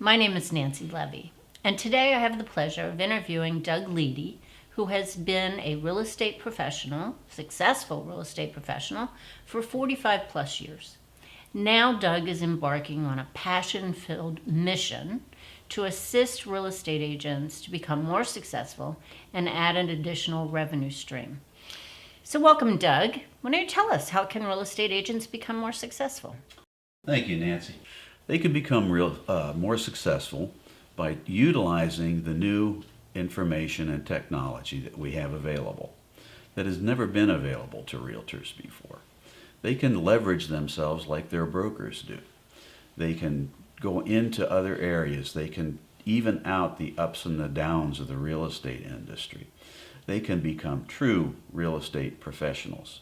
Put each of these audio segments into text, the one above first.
My name is Nancy Levy, and today I have the pleasure of interviewing Doug Leedy, who has been a real estate professional, successful real estate professional, for 45 plus years. Now Doug is embarking on a passion-filled mission to assist real estate agents to become more successful and add an additional revenue stream. So welcome, Doug. Why don't you tell us, how can real estate agents become more successful? Thank you, Nancy. They can become more successful by utilizing the new information and technology that we have available that has never been available to realtors before. They can leverage themselves like their brokers do. They can go into other areas. They can even out the ups and the downs of the real estate industry. They can become true real estate professionals.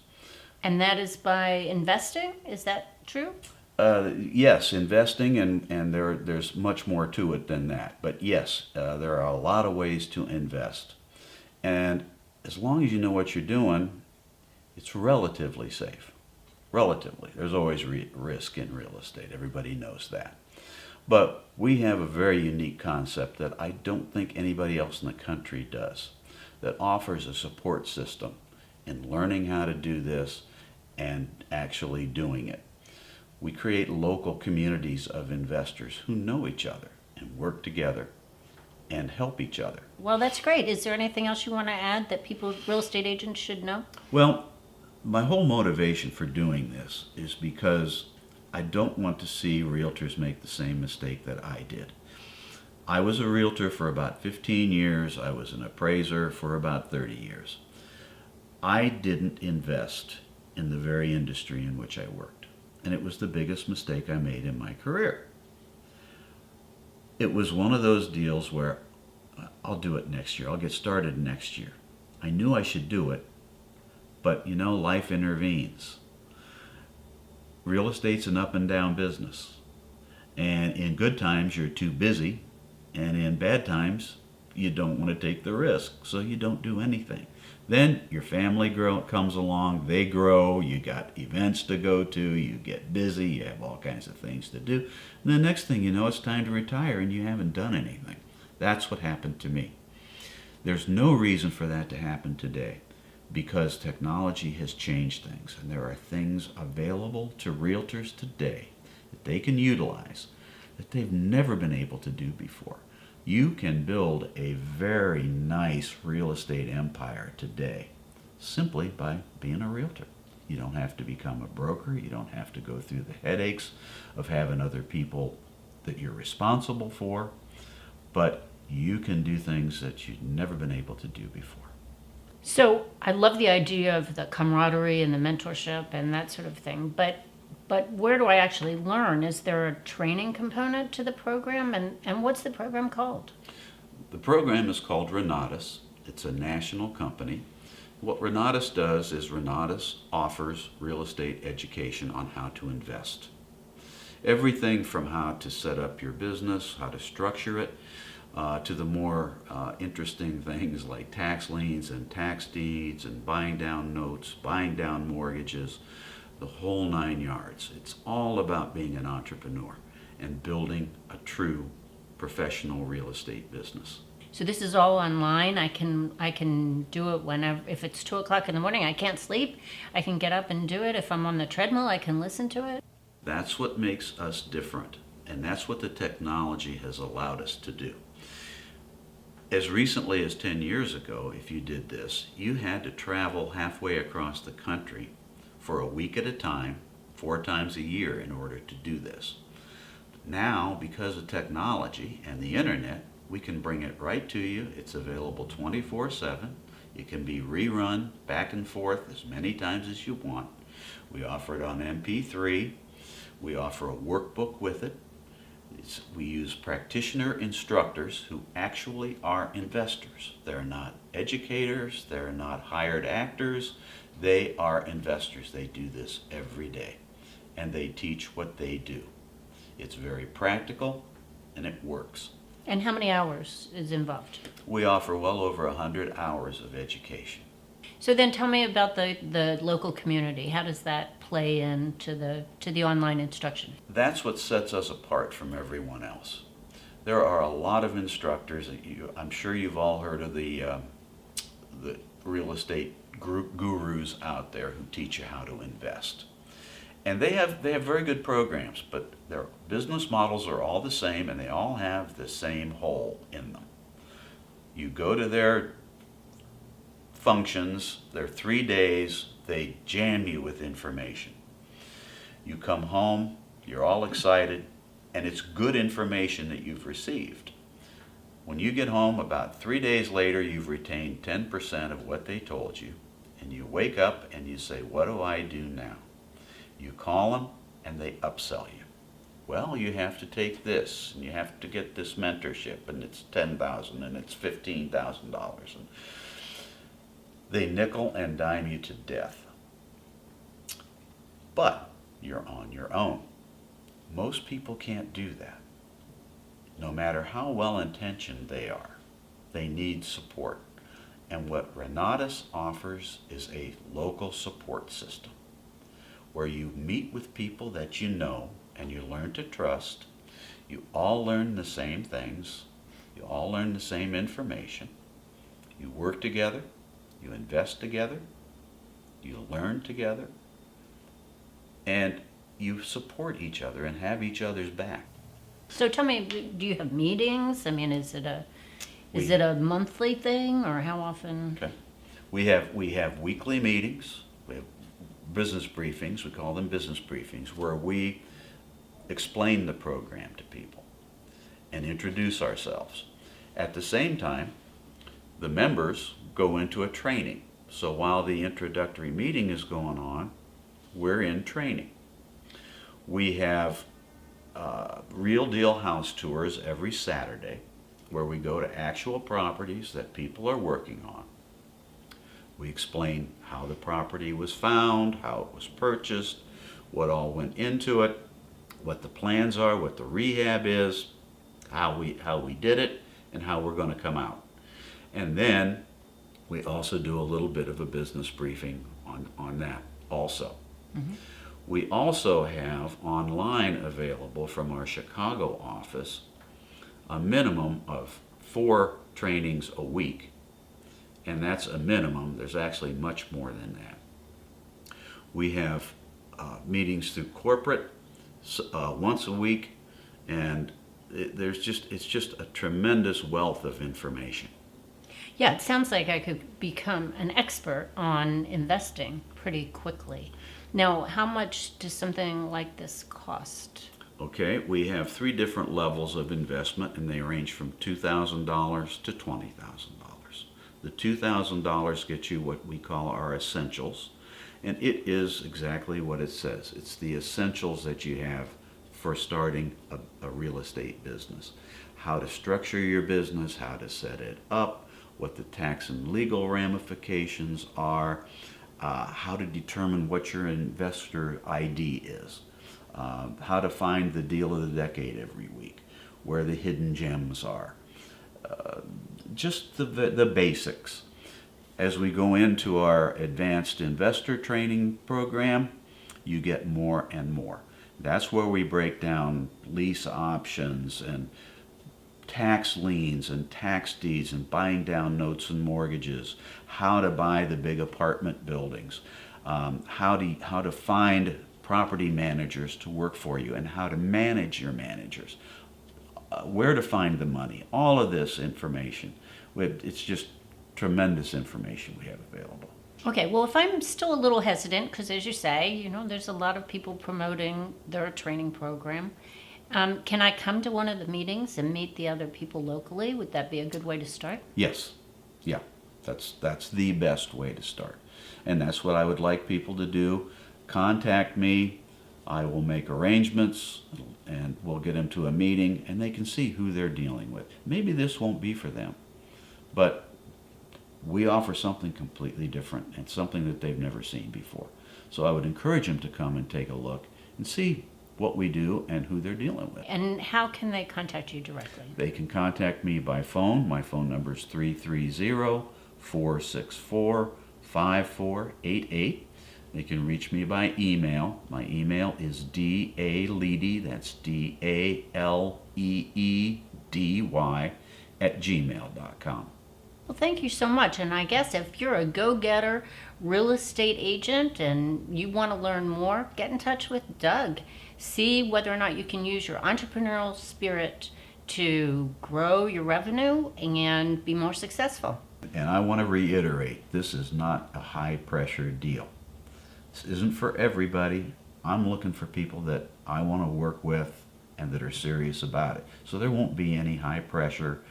And that is by investing? Is that true? Yes, investing, and there's much more to it than that. But yes, there are a lot of ways to invest. And as long as you know what you're doing, it's relatively safe. Relatively. There's always risk in real estate. Everybody knows that. But we have a very unique concept that I don't think anybody else in the country does, that offers a support system in learning how to do this and actually doing it. We create local communities of investors who know each other and work together and help each other. Well, that's great. Is there anything else you want to add that real estate agents should know? Well, my whole motivation for doing this is because I don't want to see realtors make the same mistake that I did. I was a realtor for about 15 years. I was an appraiser for about 30 years. I didn't invest in the very industry in which I worked. And it was the biggest mistake I made in my career. It was one of those deals where I'll do it next year. I'll get started next year. I knew I should do it, but life intervenes. Real estate's an up and down business. And in good times, you're too busy. And in bad times, you don't want to take the risk, so you don't do anything. Then your family comes along, they grow, you got events to go to, you get busy, you have all kinds of things to do. And the next thing you know, it's time to retire and you haven't done anything. That's what happened to me. There's no reason for that to happen today because technology has changed things, and there are things available to realtors today that they can utilize that they've never been able to do before. You can build a very nice real estate empire today simply by being a realtor. You don't have to become a broker. You don't have to go through the headaches of having other people that you're responsible for, but you can do things that you've never been able to do before. So I love the idea of the camaraderie and the mentorship and that sort of thing, but where do I actually learn? Is there a training component to the program? And what's the program called? The program is called Renatus. It's a national company. What Renatus does is Renatus offers real estate education on how to invest. Everything from how to set up your business, how to structure it, to the more interesting things like tax liens and tax deeds and buying down notes, buying down mortgages, the whole 9 yards. It's all about being an entrepreneur and building a true professional real estate business. So this is all online. I can do it whenever. If it's 2:00 in the morning, I can't sleep, I can get up and do it. If I'm on the treadmill, I can listen to it. That's what makes us different, and that's what the technology has allowed us to do. As recently as 10 years ago, if you did this, you had to travel halfway across the country for a week at a time, 4 times a year in order to do this. Now, because of technology and the internet, we can bring it right to you. It's available 24/7. It can be rerun back and forth as many times as you want. We offer it on MP3. We offer a workbook with it. We use practitioner instructors who actually are investors. They're not educators. They're not hired actors. They are investors. They do this every day, and they teach what they do. It's very practical, and it works. And how many hours is involved? We offer well over 100 hours of education. So then tell me about the local community. How does that play into the online instruction? That's what sets us apart from everyone else. There are a lot of instructors. I'm sure you've all heard of the real estate gurus out there who teach you how to invest. And they have very good programs, but their business models are all the same, and they all have the same hole in them. You go to their functions, they're 3 days, they jam you with information. You come home, you're all excited, and it's good information that you've received. When you get home, about 3 days later, you've retained 10% of what they told you, and you wake up and you say, what do I do now? You call them and they upsell you. Well, you have to take this, and you have to get this mentorship, and it's $10,000 and it's $15,000, and they nickel and dime you to death. But you're on your own. Most people can't do that. No matter how well intentioned they are, they need support. And what Renatus offers is a local support system where you meet with people that you know and you learn to trust. You all learn the same things. You all learn the same information. You work together. You invest together. You learn together. And you support each other and have each other's back. So tell me, do you have meetings? I mean, is it We- a monthly thing, or how often? Okay. We have weekly meetings. We have business briefings. We call them business briefings, where we explain the program to people and introduce ourselves. At the same time, the members go into a training. So while the introductory meeting is going on, we're in training. We have real deal house tours every Saturday, where we go to actual properties that people are working on. We explain how the property was found, how it was purchased, what all went into it, what the plans are, what the rehab is, how we did it, and how we're going to come out. And then we also do a little bit of a business briefing on that also. Mm-hmm. We also have online available from our Chicago office a minimum of 4 trainings a week. And that's a minimum. There's actually much more than that. We have meetings through corporate once a week, and it's just a tremendous wealth of information. Yeah, it sounds like I could become an expert on investing pretty quickly. Now, how much does something like this cost? Okay, we have 3 different levels of investment, and they range from $2,000 to $20,000. The $2,000 gets you what we call our essentials, and it is exactly what it says. It's the essentials that you have for starting a real estate business. How to structure your business, how to set it up, what the tax and legal ramifications are, how to determine what your investor ID is, how to find the deal of the decade every week, where the hidden gems are, just the basics. As we go into our advanced investor training program, you get more and more. That's where we break down lease options and tax liens and tax deeds and buying down notes and mortgages, how to buy the big apartment buildings, how to find property managers to work for you, and how to manage your managers, where to find the money. All of this information, it's just tremendous information we have available. Okay, well, if I'm still a little hesitant, because as you say, there's a lot of people promoting their training program. Can I come to one of the meetings and meet the other people locally? Would that be a good way to start? Yes, yeah, that's the best way to start, and that's what I would like people to do. Contact me. I will make arrangements, and we'll get them to a meeting, and they can see who they're dealing with. Maybe this won't be for them, but we offer something completely different and something that they've never seen before. So I would encourage them to come and take a look and see what we do and who they're dealing with. And how can they contact you directly? They can contact me by phone. My phone number is 330-464-5488. They can reach me by email. My email is daleedy, that's DALEED dy@gmail.com. Well, thank you so much. And I guess if you're a go-getter real estate agent and you want to learn more, get in touch with Doug. See whether or not you can use your entrepreneurial spirit to grow your revenue and be more successful. And I want to reiterate, this is not a high-pressure deal. This isn't for everybody. I'm looking for people that I want to work with and that are serious about it. So there won't be any high pressure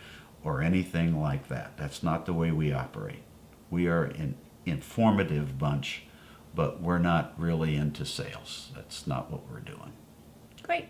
or anything like that. That's not the way we operate. We are an informative bunch, but we're not really into sales. That's not what we're doing. Great.